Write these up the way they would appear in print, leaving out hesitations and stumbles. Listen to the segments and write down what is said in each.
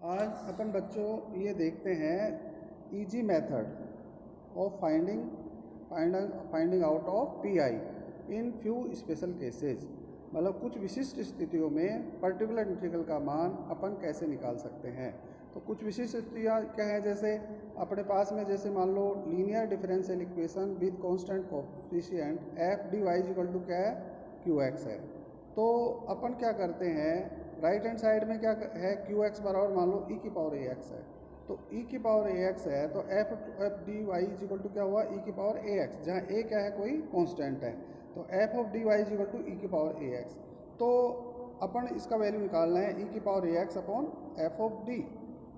आज अपन बच्चों ये देखते हैं easy method of finding out of pi in few special cases. मतलब कुछ विशिष्ट स्थितियों में पर्टिकुलर इंटीग्रल का मान अपन कैसे निकाल सकते हैं। तो कुछ विशिष्ट स्थितियाँ क्या हैं, जैसे अपने पास में जैसे मान लो linear differential equation with constant coefficient f D Y equal to क्या है, क्यू एक्स है। तो अपन क्या करते हैं, राइट हैंड साइड में क्या है, क्यू एक्स बराबर मान लो ई की पावर ए एक्स है। तो ई की पावर ए एक्स है तो F D Y equal to क्या हुआ, ई की पावर ए एक्स, जहाँ ए क्या है, कोई कांस्टेंट है। तो f of D Y equal to e की पावर ए एक्स। तो अपन इसका वैल्यू निकालना है, ई की power A x upon F of D.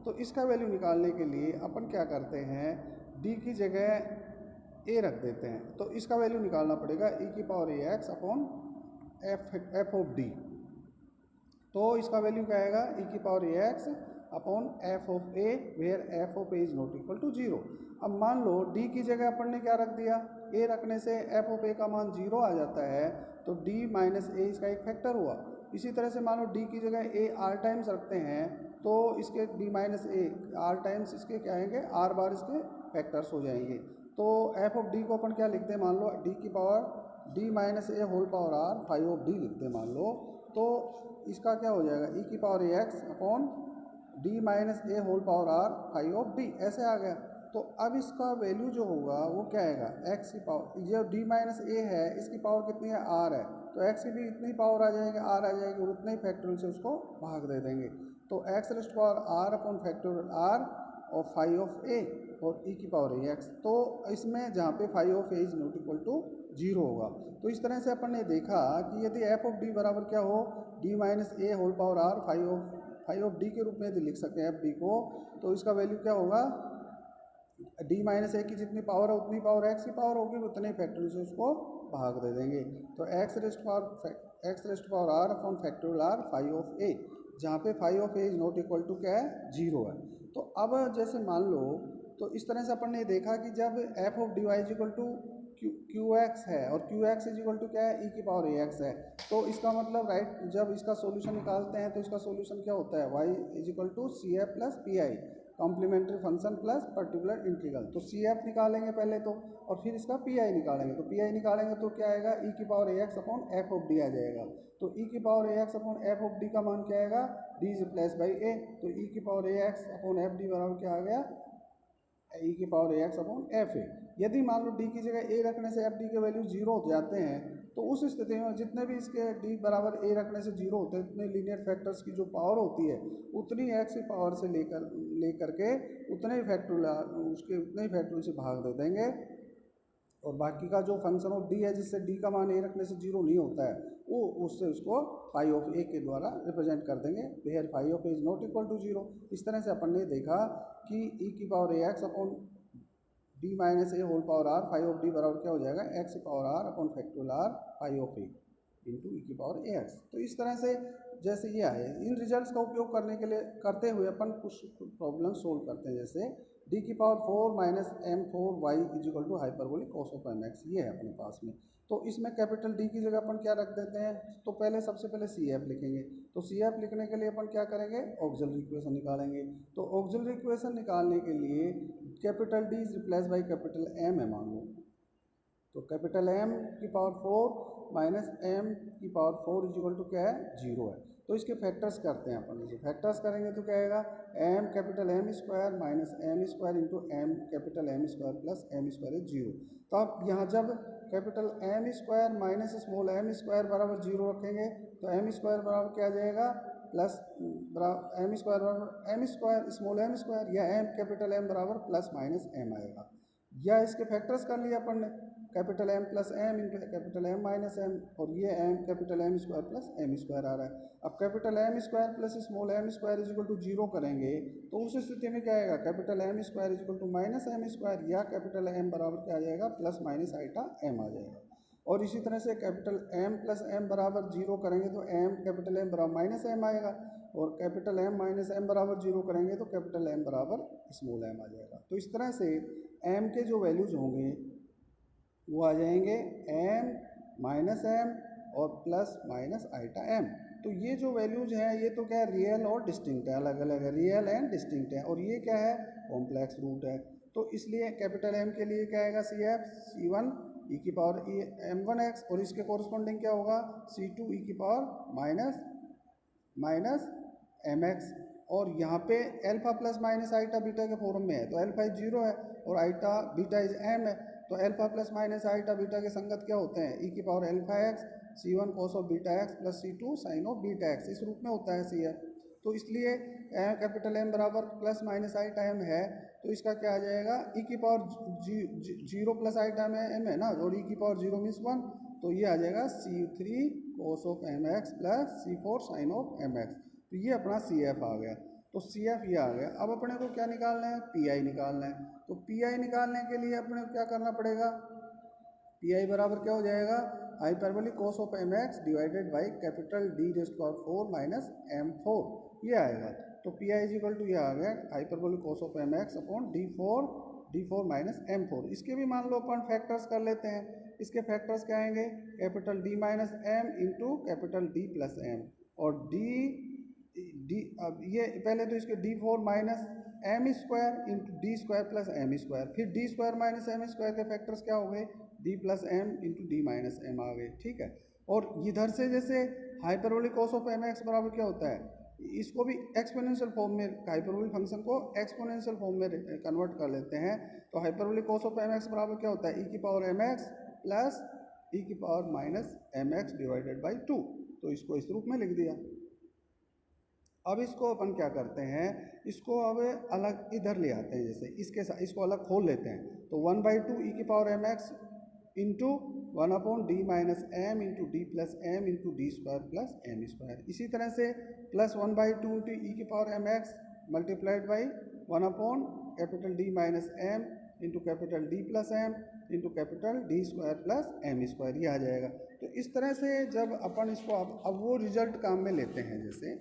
तो इसका वैल्यू निकालने के लिए अपन क्या करते हैं, डी की जगह ए रख देते हैं। तो इसका वैल्यू निकालना पड़ेगा ई की power A x upon F of D. तो इसका वैल्यू क्या आएगा, ई की power A x upon F of A, where F of A is not equal to zero. अब मान लो डी की जगह अपन ने क्या रख दिया, ए रखने से एफ ऑफ ए का मान जीरो आ जाता है, तो डी माइनस ए इसका एक फैक्टर हुआ। इसी तरह से मान लो डी की जगह ए आर टाइम्स रखते हैं, तो इसके D minus A R times इसके क्या आएंगे, आर बार इसके फैक्टर्स हो जाएंगे। तो एफ ऑफ डी को अपन क्या लिखते हैं, मान लो डी की power D minus A whole power are five of D लिखते हैं मान लो। तो इसका क्या हो जाएगा, ई की power A x upon D minus A whole power are five of D, ऐसे आ गया। तो अब इसका वैल्यू जो होगा वो क्या आएगा, एक्स की पावर, ये डी माइनस ए है, इसकी पावर कितनी है, आर है, तो एक्स की भी इतनी पावर आ जाएगी, आर आ जाएगी, और उतने ही फैक्टोरियल से उसको भाग दे देंगे। तो x raised power are upon factorial R और फाइव ऑफ ए और ई की पावर ए एक्स। तो इसमें जहाँ पे five of A is not equal to zero होगा। तो इस तरह से अपन ने देखा कि यदि एफ ऑफ डी बराबर क्या हो, D minus A whole power are five of D के रूप में यदि लिख सकते हैं एफ डी को, तो इसका वैल्यू क्या होगा, डी माइनस ए की जितनी पावर है उतनी पावर एक्स की पावर होगी, उतने फैक्टोरियल से उसको भाग दे देंगे। तो x raised power are upon factorial r five of a, जहाँ पे five of A is not equal to क्या है, जीरो है। तो अब जैसे मान लो, तो इस तरह से अपन ने देखा कि जब F of D Y is equal to Q X है और Q X is equal to क्या है, ई की पावर ए एक्स है, तो इसका मतलब राइट, जब इसका सॉल्यूशन निकालते हैं तो इसका सॉल्यूशन क्या होता है, Y is equal to C F plus P I, complementary function plus particular integral. तो सी एफ निकालेंगे पहले तो, और फिर इसका पी आई निकालेंगे। तो पी आई निकालेंगे तो क्या आएगा, ई की power A x upon F of D आ जाएगा। तो ई की power A x upon F of D का मान क्या आएगा, D is plus by a. तो ई की पावर ए एक्स अपॉन एफ डी बराबर क्या आ गया, ई की power A x upon f a. यदि मान लो डी की जगह ए रखने से एफ डी के वैल्यू जीरो हो जाते हैं, तो उस स्थिति में जितने भी इसके डी बराबर ए रखने से जीरो होते हैं, उतने लीनियर फैक्टर्स की जो पावर होती है उतनी एक्स की पावर से लेकर के उतने ही फैक्टोरियल से भाग दे देंगे। और बाकी का जो फंक्शन ऑफ डी है, जिससे डी का मान ए रखने से जीरो नहीं होता है, वो उससे उसको फाइव ऑफ ए के द्वारा रिप्रेजेंट कर देंगे, where phi of A is not equal to zero. इस तरह से अपन ने देखा कि ई की power A x upon D minus A whole power are five of D बराबर क्या हो जाएगा, एक्स की power are upon factorial r five of a into ई की पावर ए एक्स। तो इस तरह से जैसे ये आए, इन रिजल्ट्स का उपयोग करते हुए अपन कुछ प्रॉब्लम सोल्व करते हैं। जैसे डी की power 4 minus M 4 Y is equal to hyperbolic cos of M X, ये है अपने पास में। तो इसमें कैपिटल डी की जगह अपन क्या रख देते हैं, तो सबसे पहले सी एफ लिखेंगे। तो सी एफ लिखने के लिए अपन क्या करेंगे, ऑक्सिलरी इक्वेशन निकालेंगे। तो ऑक्सिलरी इक्वेशन निकालने के लिए capital D is replace by capital M है मान लो। तो कैपिटल एम की पावर 4 माइनस एम की पावर 4 इज इक्वल टू क्या है, जीरो है। तो इसके फैक्टर्स करते हैं अपन। इसे फैक्टर्स करेंगे तो क्या आएगा, M capital M square minus M square into M capital M square plus M square is zero. तो आप यहाँ जब capital M square minus small M square बराबर जीरो रखेंगे, तो एम स्क्वायर बराबर क्या आ जाएगा, प्लस एम स्क्वायर बराबर M square small M square, या एम कैपिटल एम बराबर प्लस माइनस एम आएगा। या इसके फैक्टर्स कर लिया अपन ने, capital M plus M into capital M minus M, और ये m capital M square plus M square आ रहा है। अब capital M square plus small M square is equal to zero करेंगे, तो उस स्थिति में क्या आएगा, capital M square is equal to minus M square, या कैपिटल एम बराबर क्या आ जाएगा, प्लस माइनस आइटा एम आ जाएगा। और इसी तरह से कैपिटल एम प्लस एम बराबर जीरो करेंगे तो एम कैपिटल एम बराबर माइनस एम आएगा, और कैपिटल एम माइनस एम बराबर जीरो करेंगे तो कैपिटल एम बराबर स्मॉल एम आ जाएगा। तो इस तरह से एम के जो वैल्यूज होंगे वो आ जाएंगे एम माइनस एम और प्लस माइनस आइटा एम। तो ये जो वैल्यूज हैं ये तो क्या है, रियल और डिस्टिंक्ट है, अलग अलग है, रियल एंड डिस्टिंक्ट है, और ये क्या है, कॉम्प्लेक्स रूट है। तो इसलिए कैपिटल M के लिए क्या आएगा, सी एफ C1 ई की पावर M1x, और इसके कॉरस्पॉन्डिंग क्या होगा, C2 ई की पावर माइनस mx, और यहाँ पे alpha plus minus iota beta के फॉर्म में है, तो अल्फा इज 0 है और आइटा बीटा इज m है, तो alpha plus minus iota beta के संगत क्या होते हैं, ई की power alpha X C1 cos of beta X plus C2 sine of beta X, इस रूप में होता है सी एफ। तो इसलिए कैपिटल M बराबर प्लस माइनस आइटा m है, तो इसका क्या आ जाएगा, ई की पावर 0 प्लस आइटा में m है ना, और ई की पावर 0 मीन्स 1, तो ये आ जाएगा C3 cos of mx plus C4 sine of mx, तो ये अपना सी एफ आ गया। तो सी एफ ये आ गया। अब अपने को क्या निकालना है, पी आई निकालना है। तो पी आई निकालने के लिए अपने को क्या करना पड़ेगा, पी आई बराबर क्या हो जाएगा, hyperbolic cos of M X divided by capital D raise to power 4 minus m4, ये आएगा। तो पी आई इजिकल टू ये आ गया hyperbolic cos of M X upon d4 minus m4। इसके भी मान लो अपन फैक्टर्स कर लेते हैं, इसके फैक्टर्स क्या आएंगे, capital D minus M into capital D plus M, और डी अब ये पहले तो इसके d4 minus M square into D square plus M square, फिर D square minus M square के फैक्टर्स क्या हो गए, D plus M into D minus M आ गए, ठीक है। और इधर से जैसे hyperbolic cos of M X बराबर क्या होता है, इसको भी एक्सपोनेंशियल फॉर्म में, हाइपरबोलिक फंक्शन को एक्सपोनेंशियल फॉर्म में कन्वर्ट कर लेते हैं। तो hyperbolic cos of M X बराबर क्या होता है, ई की power M X plus E की power minus M X divided by 2, तो इसको इस रूप में लिख दिया। अब इसको अपन क्या करते हैं, इसको अब अलग इधर ले आते हैं, जैसे इसके साथ इसको अलग खोल लेते हैं, तो 1/2 ई की power M X into 1 upon D minus M into D plus M into D square plus M square. इसी तरह से प्लस 1/2 इंटू ई की power M X multiplied by 1 upon capital D minus M into capital D plus M into capital D square plus M square, ये आ जाएगा। तो इस तरह से जब अपन इसको अब वो रिजल्ट काम में लेते हैं, जैसे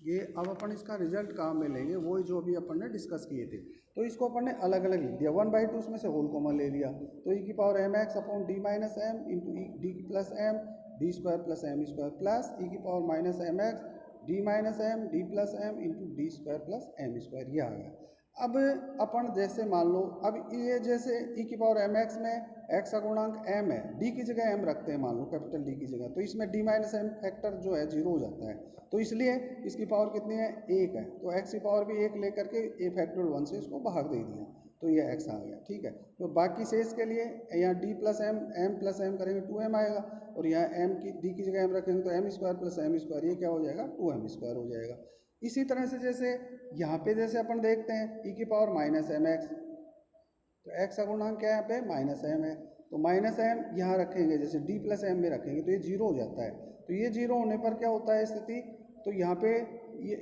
ये अब अपन इसका रिजल्ट काम में लेंगे, वो जो अभी अपन ने डिस्कस किए थे, तो इसको अपन ने अलग अलग लिख दिया, 1/2 उसमें से होल कॉमन ले लिया, तो ई की power M X upon D minus M into D plus M D square plus M square plus E की power minus M X D minus M D plus M into D square plus M square, ये आ गया। अब अपन जैसे मान लो, अब ये जैसे ई की पावर एम एक्स में एक्स का गुणांक m है, डी की जगह m रखते हैं मान लो, कैपिटल डी की जगह, तो इसमें डी माइनस एम फैक्टर जो है 0 हो जाता है, तो इसलिए इसकी पावर कितनी है, 1 है, तो x की पावर भी 1 लेकर के a फैक्टोरियल 1 से इसको भाग दे दिया, तो ये x आ गया, ठीक है। तो बाकी शेष के लिए यहाँ d plus m plus m करेंगे 2m आएगा, और यहाँ m की d की जगह m रखेंगे तो m square plus m square, ये क्या हो जाएगा, 2m स्क्वायर हो जाएगा। इसी तरह से जैसे यहाँ पे जैसे अपन देखते हैं e की पावर माइनस एम एक्स, तो x का गुणांक क्या है यहाँ पे माइनस एम है, तो माइनस एम यहाँ रखेंगे, जैसे d प्लस एम में रखेंगे तो ये 0 हो जाता है, तो ये 0 होने पर क्या होता है स्थिति, तो यहाँ पे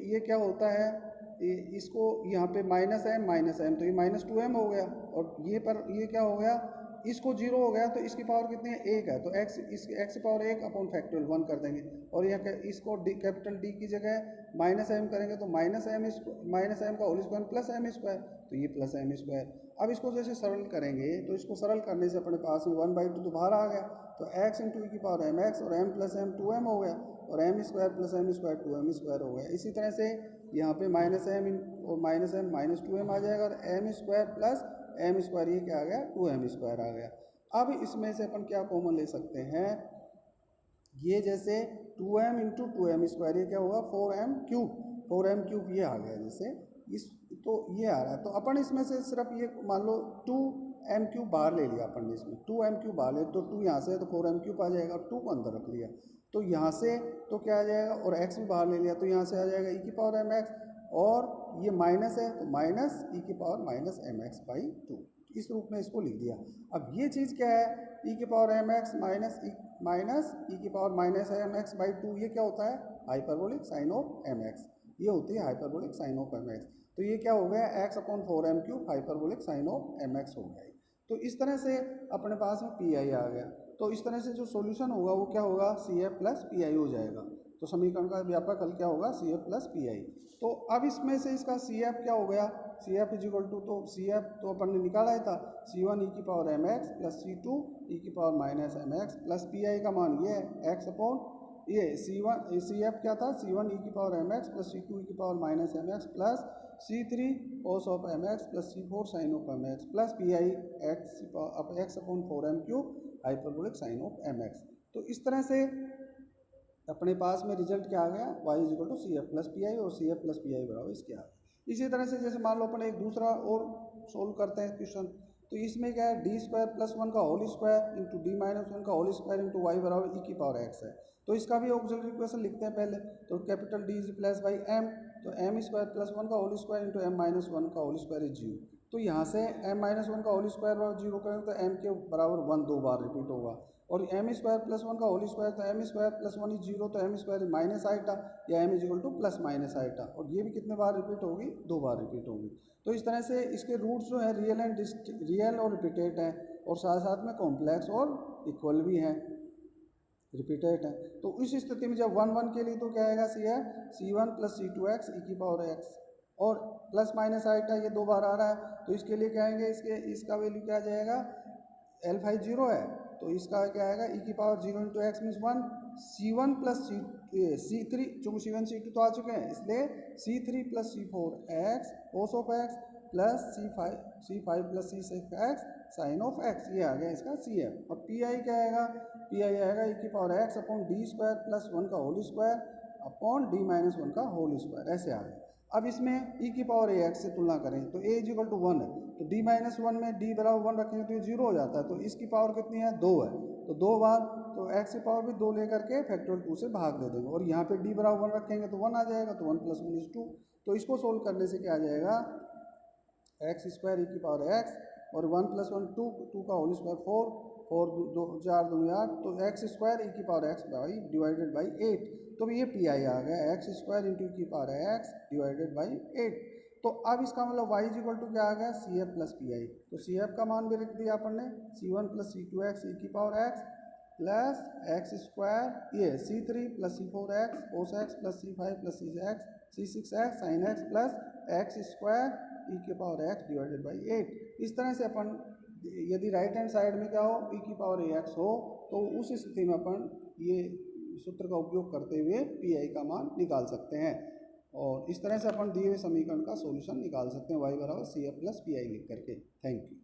ये क्या होता है, इसको यहाँ पे माइनस एम तो ये माइनस 2m हो गया, और ये पर ये क्या हो गया, इसको 0 हो गया, तो इसकी पावर कितनी है, 1 है, तो x की पावर 1 अपॉन फैक्टोरियल 1 कर देंगे, और यहाँ इसको कैपिटल D की जगह माइनस एम करेंगे तो माइनस एम का whole square plus M square, तो ये प्लस एम स्क्वायर। अब इसको जैसे सरल करेंगे, तो इसको सरल करने से अपने पास में 1/2 तो बाहर आ गया, तो x इंटू ई की पावर एम एक्स और m प्लस एम 2m हो गया, और m square plus M square 2m square हो गया। इसी तरह से यहाँ पे माइनस एम और माइनस एम माइनस 2m आ जाएगा, और m square plus M square ये क्या आ गया, 2m स्क्वायर आ गया। अब इसमें से अपन क्या कॉमन ले सकते हैं, ये जैसे 2m इंटू 2m स्क्वायर, ये क्या होगा 4m क्यूब, ये आ गया, जैसे इस तो ये आ रहा है। तो अपन इसमें से सिर्फ ये मान लो 2m क्यूब बाहर ले लिया अपन ने, इसमें 2m क्यूब बाहर ले, तो 2 यहाँ से है तो 4m क्यूब आ जाएगा, 2 को अंदर रख लिया, तो यहाँ से तो क्या आ जाएगा, और x भी बाहर ले लिया, तो यहाँ से आ जाएगा e की पावर एम एक्स, और ये माइनस है तो माइनस ई की power minus M X by 2, इस रूप में इसको लिख दिया। अब ये चीज़ क्या है, ई की power M X minus E की power minus M X by 2, ये क्या होता है, hyperbolic sine of M X, ये होती है hyperbolic sine of M X. तो ये क्या हो गया, x upon 4m cube hyperbolic sine of M X हो गया। तो इस तरह से अपने पास में पी आई आ गया। तो इस तरह से जो सॉल्यूशन होगा वो क्या होगा, C F plus P I हो जाएगा। तो समीकरण का व्यापक हल क्या होगा, C F plus P I. तो अब इसमें से इसका सी एफ क्या हो गया, सी एफ इजिकल टू, तो सी एफ तो अपन ने निकाला ही था, C1 ई की power M X plus C2 E की power minus M X plus P I का मान ये है x अपॉन ये सी एफ क्या था, सी1 ई की power M X plus C2 ई की power minus M X plus C3 cos of M X plus C4 sign of M X plus P I x upon 4m cube hyperbolic sine of M X. तो इस तरह से अपने पास में result क्या आ गया, y is equal to C F plus P I और C F plus P I बराबर इसके आ गया। इसी तरह से जैसे मान लो अपन एक दूसरा और सोल्व करते हैं क्वेश्चन, तो इसमें क्या है, डी स्क्वायर प्लस 1 का whole square into D minus 1 का होल स्क्वायर इंटू वाई बराबर ई की पावर एक्स है। तो इसका भी ऑक्सिलरी इक्वेशन लिखते हैं पहले। तो capital D is plus by M, तो एम स्क्वायर प्लस 1 का whole square into M minus 1 का होल स्क्वायर इज 0। तो यहाँ से एम माइनस 1 का होल स्क्वायर बराबर 0 करेंगे तो एम के बराबर 1 दो बार रिपीट होगा, और एम स्क्वायर प्लस 1 का होल स्क्वायर, तो एम स्क्वायर प्लस 1 इज 0, तो M square is minus iota या M is equal to plus minus iota, और ये भी कितने बार रिपीट होगी, दो बार रिपीट होगी। तो इस तरह से इसके रूट्स जो है रियल और रिपीटेड हैं, और साथ साथ में कॉम्प्लेक्स और इक्वल भी हैं, रिपीटेड हैं। तो इस स्थिति में जब 1 1 के लिए तो क्या आएगा, सी1 प्लस सी2 एक्स ई की पावर एक्स, और प्लस माइनस आइटा ये दो बार आ रहा है, तो इसके लिए क्या आएंगे, इसका वैल्यू क्या आ जाएगा, एल्फा 0 है, तो इसका क्या आएगा, ई की पावर 0 इंटू एक्स मीन्स 1, सी1 प्लस सी3, चूँकि सी1 सी2 तो आ चुके हैं, इसलिए सी3 plus C4 x cos of x plus C five plus सी6 x sign of x, ये आ गया इसका सी एफ। और पी आई क्या आएगा, पी आई आएगा ई की power X upon D square plus 1 का whole square upon D minus 1 का होल स्क्वायर, ऐसे आ गया। अब इसमें ई की पावर ए एक्स से तुलना करें तो ए इज इक्वल टू 1 है, तो डी माइनस 1 में डी बराबर 1 रखेंगे तो ये 0 हो जाता है, तो इसकी पावर कितनी है, 2 है, तो 2 बार, तो एक्स की पावर भी 2 लेकर के फैक्टोरियल 2 से भाग दे देंगे, और यहाँ पे डी बराबर 1 रखेंगे तो 1 आ जाएगा, तो 1 प्लस 1 इज 2। तो इसको सोल्व करने से क्या आ जाएगा, एक्स स्क्वायर ई की पावर एक्स और 1 प्लस 1 2 का होल स्क्वायर 4 2 4 2 8, तो एक्स स्क्वायर ई की power x by divided by 8, तो ये पी आई आ गया, एक्स स्क्वायर इंटू की पावर एक्स डिवाइडेड बाई 8। तो अब इसका मतलब y इज इक्वल टू क्या आ गया, C F plus P I, तो सी एफ का मान भी लिख दिया अपन ने, सी1 प्लस सी2 एक्स ई की power x plus x square, ये सी3 प्लस सी4 x cos x plus C five plus सी6 x sine x plus x square ई की पावर एक्स डिवाइडेड बाई 8। इस तरह से अपन यदि राइट हैंड साइड में क्या हो, ई की पावर ए एक्स हो, तो उस स्थिति में अपन ये सूत्र का उपयोग करते हुए पी आई का मान निकाल सकते हैं, और इस तरह से अपन दिए हुए समीकरण का सॉल्यूशन निकाल सकते हैं, y बराबर C F plus P I लिख करके। Thank you.